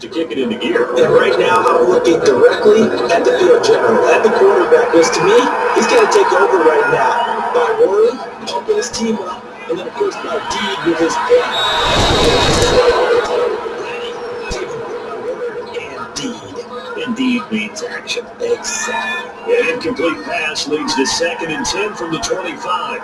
to kick it into gear. And right now, I'm looking directly at the field general, at the quarterback, because to me, he's got to take over right now by Rory, helping his team up, and then, of course, by Deed with his play. And Deed. Indeed means action. Exactly. An incomplete pass leads to 2nd and 10 from the 25.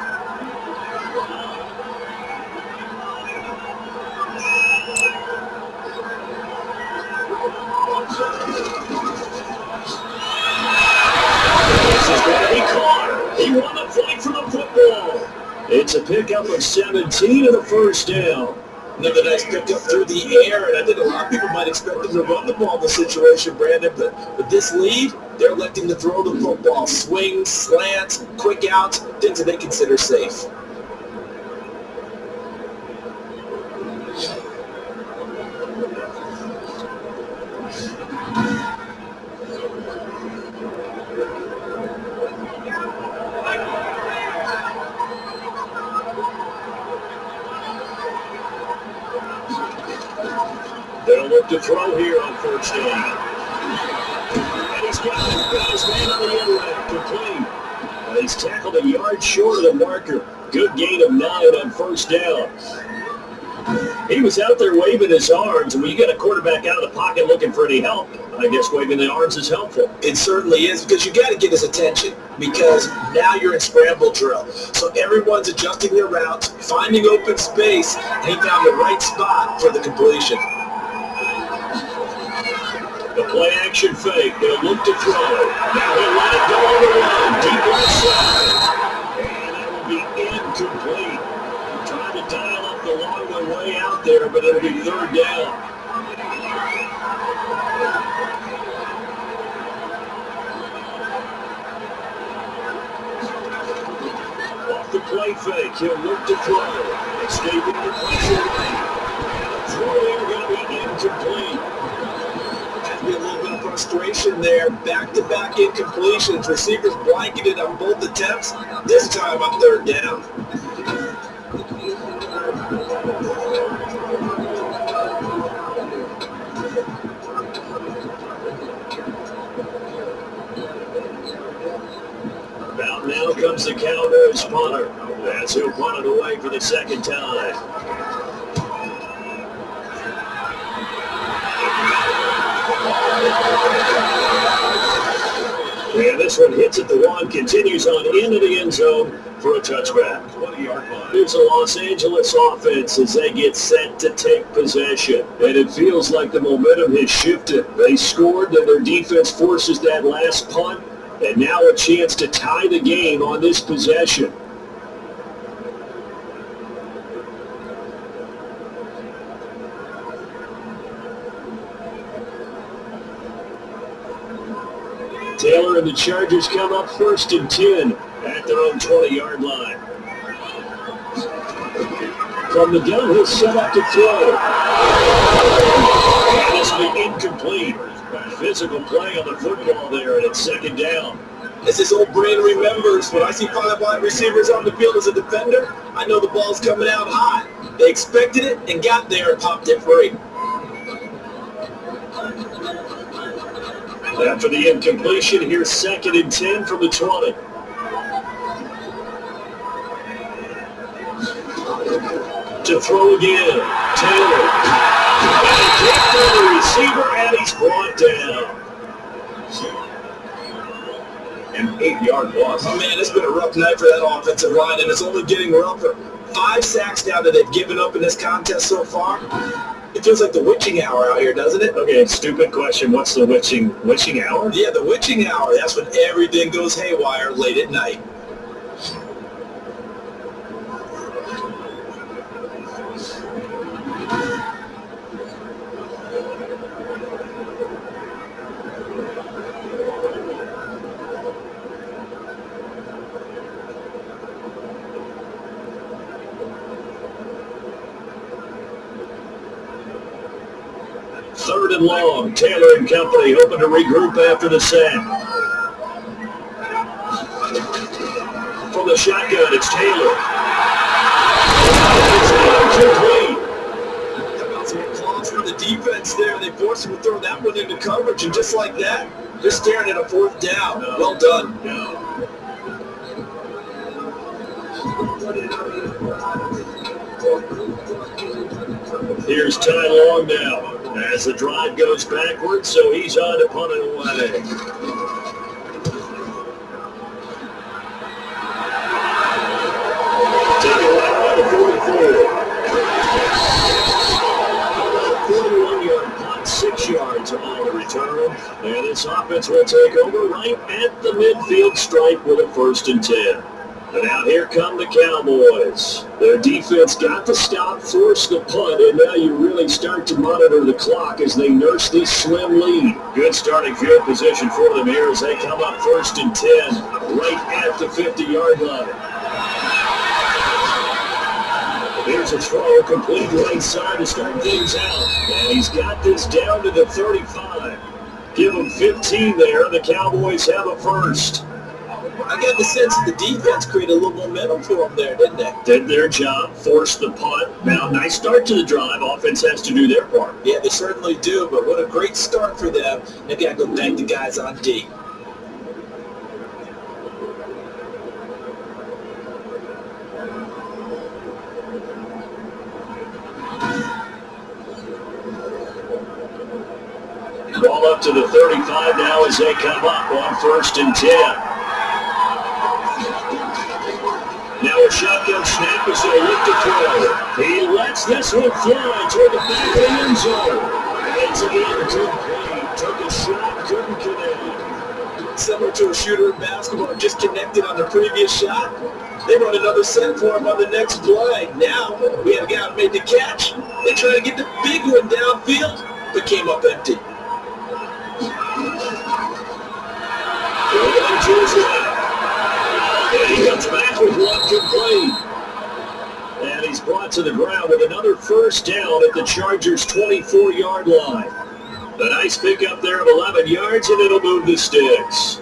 This is going to be caught. He won the fight for the football. It's a pickup of 17 and a first down. Another nice pickup through the air, and I think a lot of people might expect them to run the ball in this situation, Brandon, but with this lead, they're electing to throw the football. Swings, slants, quick outs, things that they consider safe. They'll look to throw here on first down. And he's got his man on the inlet, complete. He's tackled a yard short of the marker. Good gain of 9 on first down. He was out there waving his arms, and when you get a quarterback out of the pocket looking for any help, I guess waving the arms is helpful. It certainly is, because you got to get his attention, because now you're in scramble drill. So everyone's adjusting their routes, finding open space, and he found the right spot for the completion. The play-action fake. They'll look to throw. Now he'll let it go on the run. Deep left side. And that will be incomplete. Trying to dial up the long way out there, but it'll be 3rd down. Off the play fake. He'll look to throw. Escaping the pressure lane. And the throw here going to be incomplete. A little bit of frustration there. Back-to-back incompletions. Receivers blanketed on both attempts. This time on 3rd down. About now comes the Cowboys punter, as he'll punt it away for the 2nd time. And this one hits at the 1, continues on into the end zone for a touchback. 20-yard line. Here's the Los Angeles offense as they get set to take possession. And it feels like the momentum has shifted. They scored, then their defense forces that last punt, and now a chance to tie the game on this possession. Taylor and the Chargers come up 1st and 10 at their own 20-yard line. From the gun, he'll set up to throw. And this will be incomplete. Physical play on the football there, and it's 2nd down. As this old brain remembers, when I see 5 wide receivers on the field as a defender, I know the ball's coming out hot. They expected it and got there and popped it free. After the incompletion, here's 2nd and 10 from the 20. To throw again, Taylor. And he kicked for the receiver, and he's brought down. An 8-yard loss. Oh, man, it's been a rough night for that offensive line, and it's only getting rougher. 5 sacks now that they've given up in this contest so far. It feels like the witching hour out here, doesn't it? Okay, stupid question. What's the witching hour? Yeah, the witching hour. That's when everything goes haywire late at night. Third and long. Taylor and company hoping to regroup after the sack. From the shotgun, it's Taylor. It's incomplete. How about some applause for the the defense there. They forced him to throw that one into coverage, and just like that, they're staring at a fourth down. Well done. Here's Ty Long now as the drive goes backwards, so he's on to punt it away. Take it right by the 44. 41-yard punt, 6 yards on the return. And this offense will take over right at the midfield stripe with a 1st and 10. And now here come the Cowboys. Their defense got to stop, force the punt, and now you really start to monitor the clock as they nurse this slim lead. Good starting field position for them here as they come up 1st and 10, right at the 50-yard line. Here's a throw, complete right side to start things out. And he's got this down to the 35. Give him 15 there. The Cowboys have a 1st. I got the sense that the defense created a little momentum for them there, didn't they? Did their job, forced the punt. Now, nice start to the drive. Offense has to do their part. Yeah, they certainly do, but what a great start for them. They got to go thank the guys on D. Ball up to the 35 now as they come up on 1st and 10. Now a shotgun snap as they look to throw. He lets this one fly toward the back of the end zone. It's again complete. Took a shot, couldn't connect. Similar to a shooter in basketball, just connected on the previous shot. They run another set for him on the next play. Now we have a guy who made the catch. They try to get the big one downfield, but came up empty. Going to his left. And he comes back with one complete. And he's brought to the ground with another 1st down at the Chargers' 24-yard line. A nice pickup there of 11 yards, and it'll move the sticks.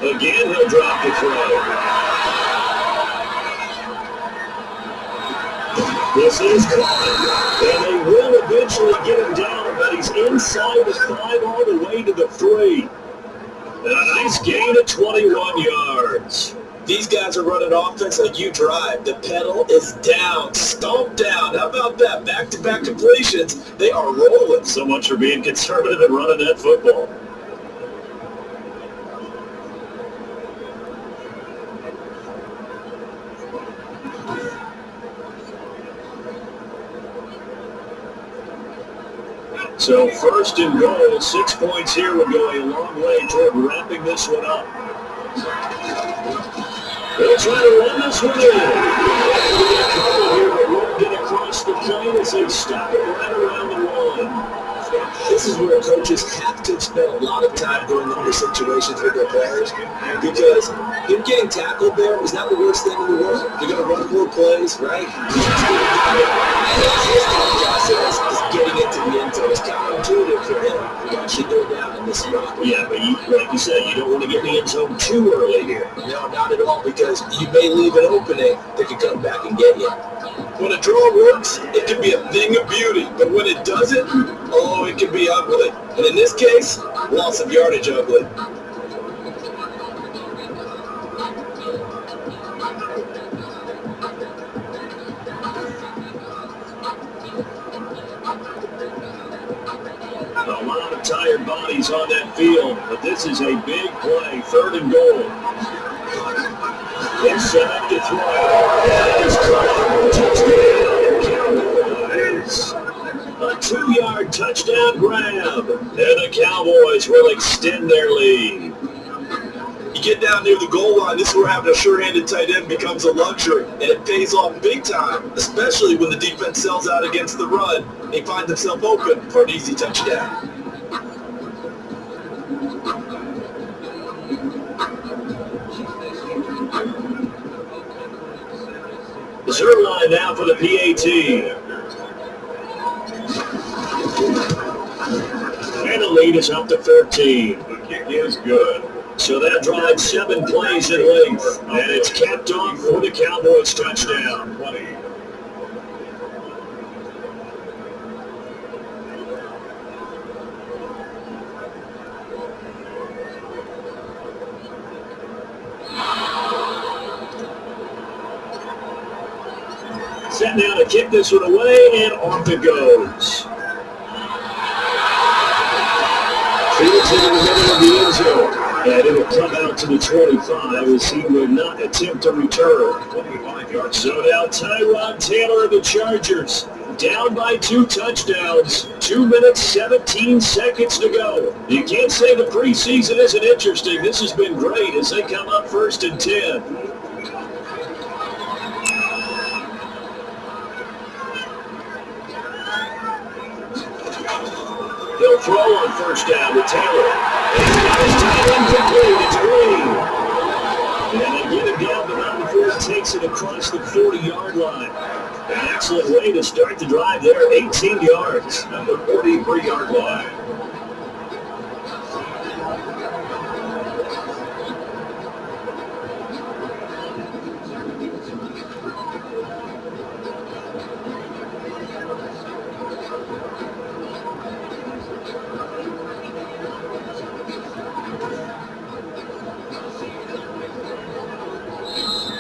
Again, he'll drop the throw. This is caught, and they will eventually get him down, but he's inside the 5 all the way to the 3. And a nice gain of 21 yards. These guys are running offense like you drive. The pedal is down, stomped down. How about that? Back-to-back completions. They are rolling. So much for being conservative and running that football. So 1st and goal, 6 points here would go a long way toward wrapping this one up. They'll try to run this one in. Here, but won't get across the plane as they stop it right around the 1. This is where coaches have to spend a lot of time going into situations with their players, because them getting tackled there is not the worst thing in the world. They're going to run more plays, right? Process is getting into the end zone. It's counterintuitive for him to actually go down in this spot. Yeah, but like you said, you don't want to get in the end zone too early here. No, not at all, because you may leave an opening that could come back and get you. When a draw works, it can be a thing of beauty, but when it doesn't, oh, it can be ugly. And in this case, loss of yardage ugly. A lot of tired bodies on that field, but this is a big play, 3rd and goal. They're set up to throw. That is touchdown, Cowboys. A 2-yard touchdown grab, and the Cowboys will extend their lead. You get down near the goal line, this is where having a sure-handed tight end becomes a luxury, and it pays off big time, especially when the defense sells out against the run and he finds himself open for an easy touchdown. Reserve line now for the PAT. And the lead is up to 13. The kick is good. So that drive 7 plays in length, and it's capped off for the Cowboys touchdown. 20. Set now to kick this one away, and off it goes. Fields in the middle of the end zone. And it'll come out to the 25 as he would not attempt a return. 25 yards. So now Tyrod Taylor of the Chargers down by 2 touchdowns. 2 minutes, 17 seconds to go. You can't say the preseason isn't interesting. This has been great as they come up 1st and 10. They'll throw on 1st down to Taylor. He's got his tight end complete. It's Green. And they get him down, but not before he takes it across the 40-yard line. An excellent way to start the drive there, 18 yards at the 43-yard line.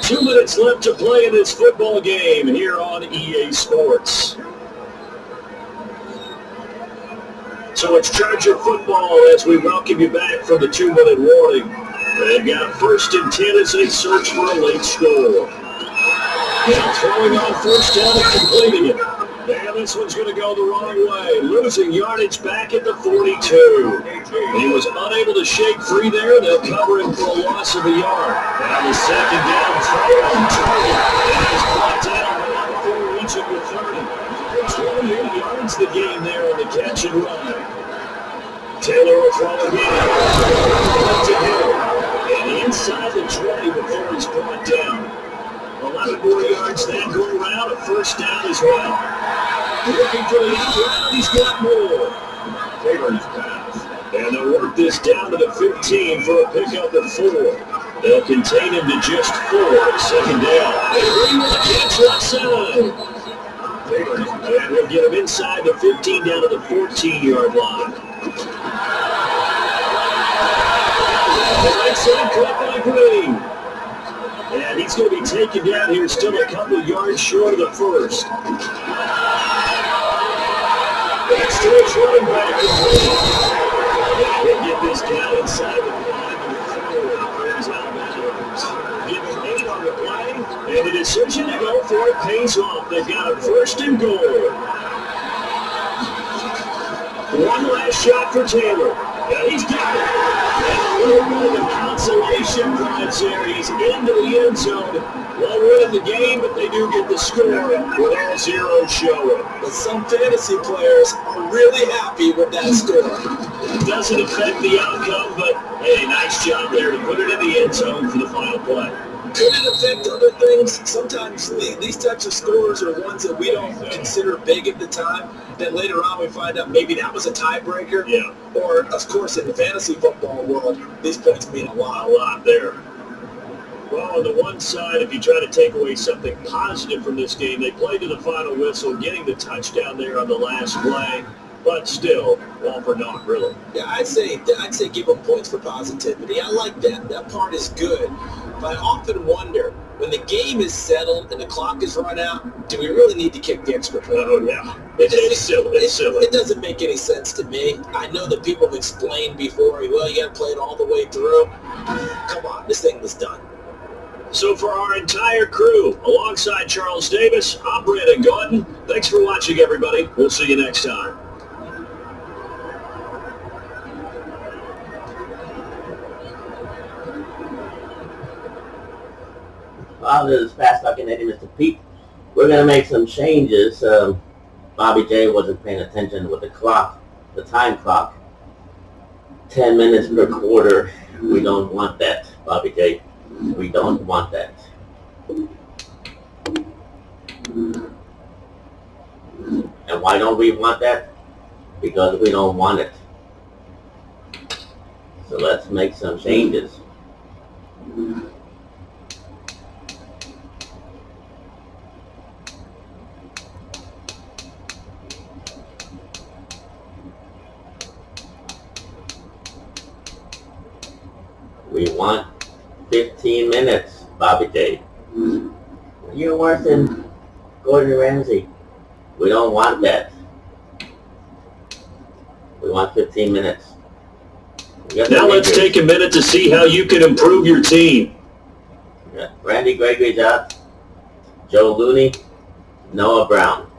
Two minutes left to play in this football game here on EA Sports. So it's Charger football as we welcome you back from the 2-minute warning. They've got 1st and 10 as they search for a late score. Now throwing on 1st down and completing it. And this one's going to go the wrong way. Losing yardage back at the 42. He was unable to shake free there. They'll cover him for a loss of a yard. And the 2nd down throw on target. And he's brought down right before reaching the 30. 28 yards the game there on the catch and run. Taylor will throw again. And inside the 20 before he's brought down. 11 more yards then go around, a 1st down as well. Looking for the end round, he's got more. Taylor's pass. And they'll work this down to the 15 for a pickup of 4. They'll contain him to just 4. 2nd down. And Green with a catch left side. And we'll get him inside the 15 down to the 14-yard line. The right side caught by Green. And he's going to be taken down here, still a couple yards short of the 1st. That's to his running back. They get this down inside the 5. Give him 8 on the play, and the decision to go for it pays off. They've got a 1st and goal. One last shot for Taylor. And he's got it. And a little bit of consolation prize there. He's into the end zone. Well, we're in the game, but they do get the score with all zeros showing. But some fantasy players are really happy with that score. It doesn't affect the outcome, but hey, nice job there to put it in the end zone for the final play. Could it affect other things? Sometimes these types of scores are ones that we don't consider big at the time. Then later on we find out maybe that was a tiebreaker. Yeah. Or, of course, in the fantasy football world, these points mean a lot there. Well, on the one side, if you try to take away something positive from this game, they played to the final whistle, getting the touchdown there on the last play. But still, all for naught, really. Yeah, I'd say give them points for positivity. I like that. That part is good. But I often wonder, when the game is settled and the clock is run out, do we really need to kick the extra point? Oh, yeah. It's silly. It's silly. It doesn't make any sense to me. I know that people have explained before, well, you got to play it all the way through. Come on, this thing was done. So for our entire crew, alongside Charles Davis, I'm Brandon Gordon. Thanks for watching, everybody. We'll see you next time. Well, this is Fast Talking Eddie, Mr. Pete. We're going to make some changes. Bobby J wasn't paying attention with the clock, the time clock. 10 minutes per quarter. We don't want that, Bobby J. We don't want that. And why don't we want that? Because we don't want it. So let's make some changes. We want 15 minutes, Bobby J. You're worse than Gordon Ramsay. We don't want that. We want 15 minutes. Now let's take a minute to see how you can improve your team. Randy Gregory's out. Joe Looney, Noah Brown.